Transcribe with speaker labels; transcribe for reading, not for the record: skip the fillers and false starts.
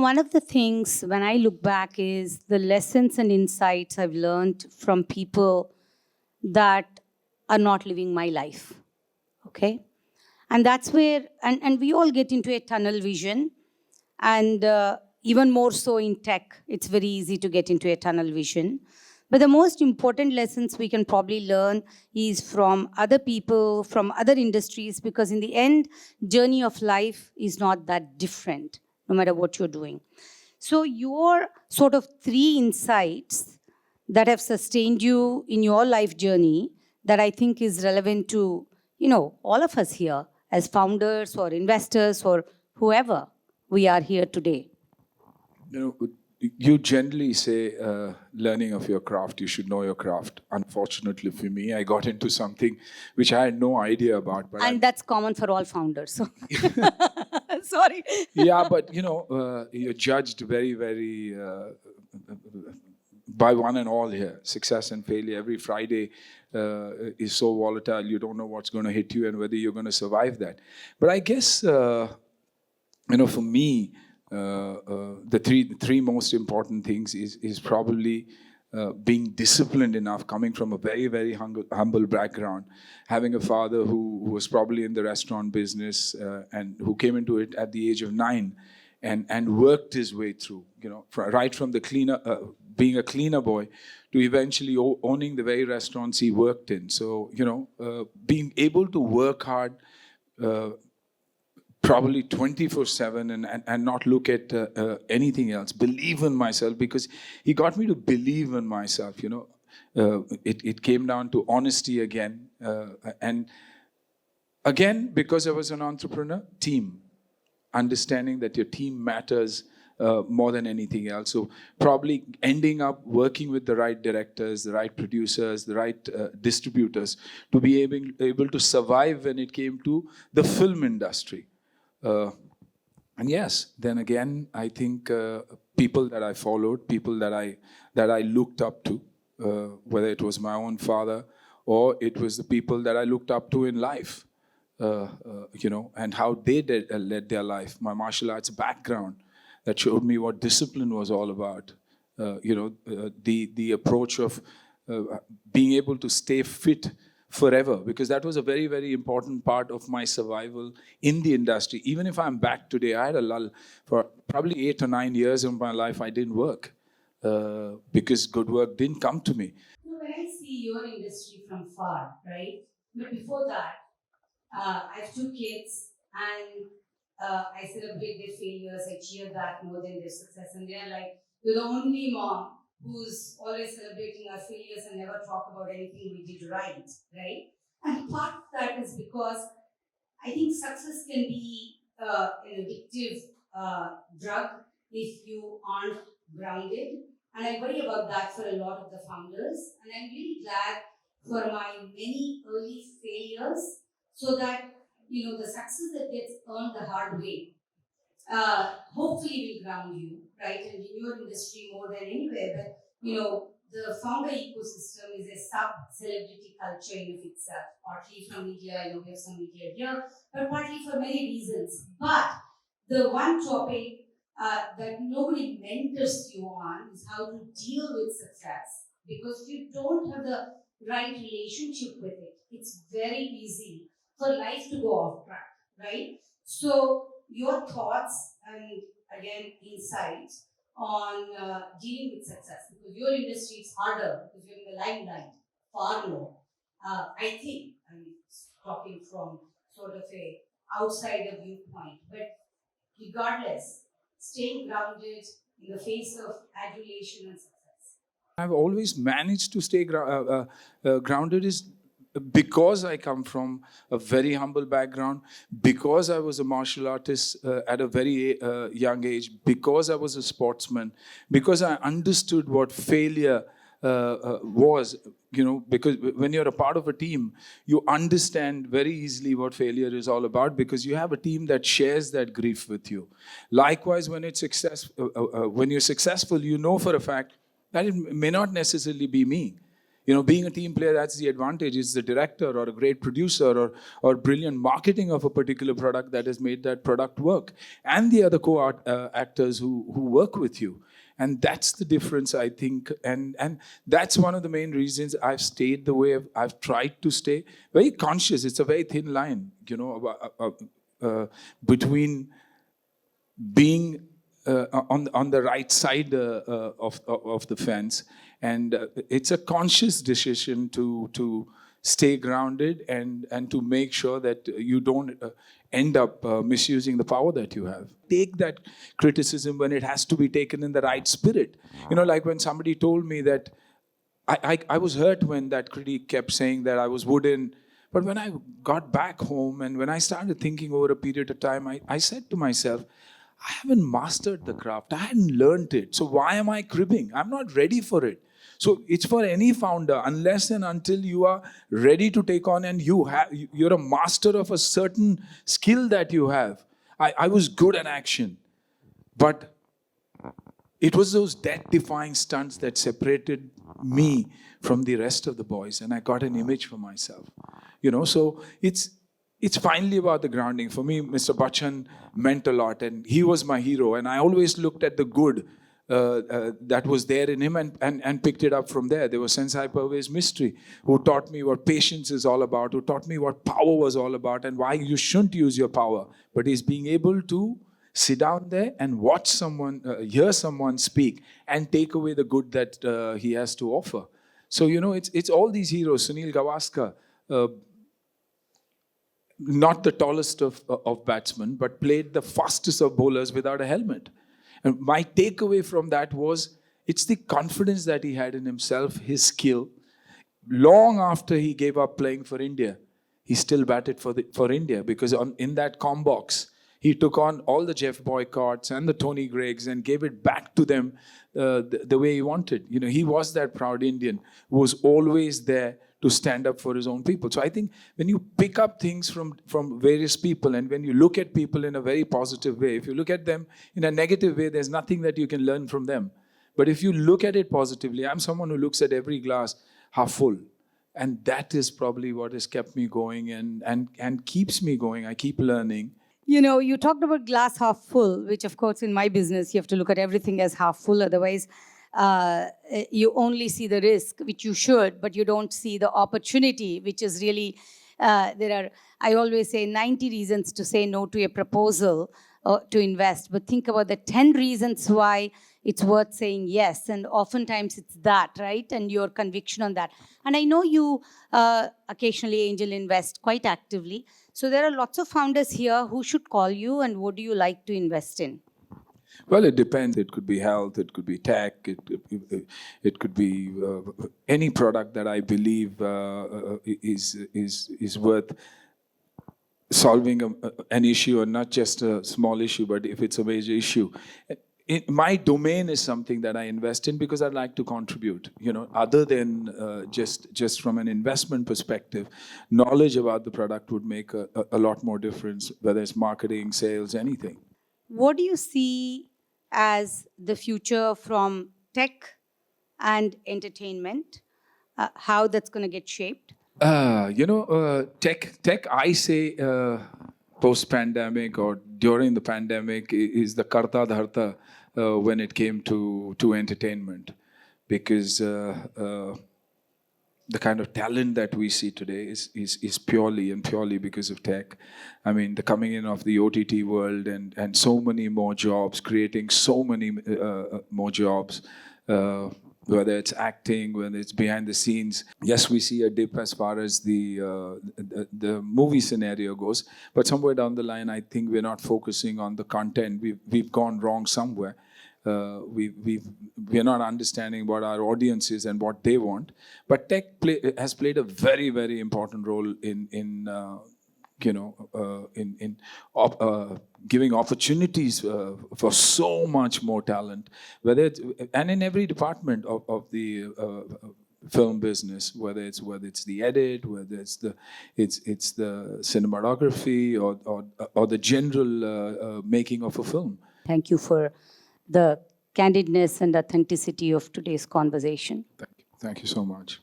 Speaker 1: one of the things when I look back is the lessons and insights I've learned from people that are not living my life. Okay? And that's where, and we all get into a tunnel vision. And even more so in tech, it's very easy to get into a tunnel vision. But the most important lessons we can probably learn is from other people, from other industries, because in the end, journey of life is not that different, no matter what you're doing. So your sort of 3 insights that have sustained you in your life journey that I think is relevant to, all of us here as founders or investors or whoever we are here today.
Speaker 2: You generally say learning of your craft, you should know your craft. Unfortunately for me, I got into something which I had no idea about.
Speaker 1: And that's common for all founders. So. Sorry.
Speaker 2: Yeah, but you're judged very, very by one and all here. Success and failure. Every Friday is so volatile. You don't know what's going to hit you and whether you're going to survive that. But I guess, for me, the three most important things is probably being disciplined enough, coming from a very, very humble background, having a father who was probably in the restaurant business and who came into it at the age of 9 and worked his way through, right from the cleaner, being a cleaner boy to eventually owning the very restaurants he worked in. So, being able to work hard, probably 24/7 and not look at anything else. Believe in myself, because he got me to believe in myself. It came down to honesty again, and again, because I was an entrepreneur, team, understanding that your team matters more than anything else. So probably ending up working with the right directors, the right producers, the right distributors to be able to survive when it came to the film industry. And yes, then again, I think people that I followed, people that I looked up to, whether it was my own father or it was the people that I looked up to in life, and how they led their life. My martial arts background that showed me what discipline was all about. The approach of being able to stay fit forever, because that was a very, very important part of my survival in the industry. Even if I'm back today, I had a lull for probably 8 or 9 years of my life. I didn't work because good work didn't come to me.
Speaker 1: When I see your industry from far, right? But before that, I have 2 kids, and I celebrate their failures. I cheer that more than their success, and they're like, "You're the only mom who's always celebrating our failures and never talk about anything we did right?" And part of that is because I think success can be an addictive drug if you aren't grounded. And I worry about that for a lot of the founders. And I'm really glad for my many early failures, so that, the success that gets earned the hard way, hopefully will ground you, right? And in your industry more than anywhere, but the founder ecosystem is a sub-celebrity culture in of itself, partly from media. I know we have some media here, but partly for many reasons. But the one topic that nobody mentors you on is how to deal with success, because if you don't have the right relationship with it, it's very easy for life to go off track, right? So your thoughts and again insights on dealing with success, because your industry is harder because you're in the limelight far more. I think I'm talking from sort of a outsider viewpoint, but regardless, staying grounded in the face of adulation and success.
Speaker 2: I've always managed to stay grounded is because I come from a very humble background, because I was a martial artist at a very young age, because I was a sportsman, because I understood what failure was, because when you're a part of a team, you understand very easily what failure is all about, because you have a team that shares that grief with you. Likewise, when you're successful, you know for a fact that it may not necessarily be me. Being a team player, that's the advantage. It's the director or a great producer or brilliant marketing of a particular product that has made that product work, and the other co-actors who work with you. And that's the difference, I think. And that's one of the main reasons I've stayed the way I've tried to stay. Very conscious. It's a very thin line, between being on the right side of the fence, and it's a conscious decision to stay grounded and to make sure that you don't end up misusing the power that you have. Take that criticism when it has to be taken in the right spirit. Like when somebody told me that I was hurt when that critic kept saying that I was wooden. But when I got back home and when I started thinking over a period of time, I said to myself, I haven't mastered the craft. I hadn't learned it. So why am I cribbing? I'm not ready for it. So it's for any founder, unless and until you are ready to take on and you're a master of a certain skill that you have. I was good at action, but it was those death-defying stunts that separated me from the rest of the boys, and I got an image for myself. So it's finally about the grounding. For me, Mr. Bachchan meant a lot, and he was my hero, and I always looked at the good that was there in him and picked it up from there. There was Sensai Parvez Mistry, who taught me what patience is all about, who taught me what power was all about and why you shouldn't use your power. But he's being able to sit down there and watch someone, hear someone speak and take away the good that he has to offer. So, it's all these heroes. Sunil Gavaskar, not the tallest of batsmen, but played the fastest of bowlers without a helmet. And my takeaway from that was, it's the confidence that he had in himself, his skill. Long after he gave up playing for India, he still batted for India, because in that box, he took on all the Jeff Boycotts and the Tony Greggs and gave it back to them the way he wanted. He was that proud Indian who was always there to stand up for his own people. So I think when you pick up things from various people, and when you look at people in a very positive way, if you look at them in a negative way, there's nothing that you can learn from them. But if you look at it positively, I'm someone who looks at every glass half full. And that is probably what has kept me going and keeps me going. I keep learning.
Speaker 1: You talked about glass half full, which of course in my business, you have to look at everything as half full. Otherwise, you only see the risk, which you should, but you don't see the opportunity, which is really, I always say 90 reasons to say no to a proposal to invest, but think about the 10 reasons why it's worth saying yes. And oftentimes it's that, right? And your conviction on that. And I know you occasionally angel invest quite actively. So there are lots of founders here who should call you, and what do you like to invest in?
Speaker 2: Well, it depends. It could be health, it could be tech, it could be any product that I believe is worth solving an issue, and not just a small issue, but if it's a major issue. My domain is something that I invest in because I'd like to contribute. Other than just from an investment perspective, knowledge about the product would make a lot more difference, whether it's marketing, sales, anything.
Speaker 1: What do you see as the future from tech and entertainment? How that's going to get shaped?
Speaker 2: Tech, I say post-pandemic or during the pandemic is the karta dharta when it came to entertainment. Because the kind of talent that we see today is purely because of tech. I mean, the coming in of the OTT world and so many more jobs, creating so many more jobs, whether it's acting, whether it's behind the scenes. Yes, we see a dip as far as the movie scenario goes, but somewhere down the line, I think we're not focusing on the content. We've gone wrong somewhere. We're not understanding what our audience is and what they want. But tech has played a very, very important role in giving opportunities for so much more talent, and in every department of the film business, whether it's the edit, whether it's the cinematography or the general making of a film.
Speaker 1: Thank you for the candidness and authenticity of today's conversation.
Speaker 2: Thank you so much.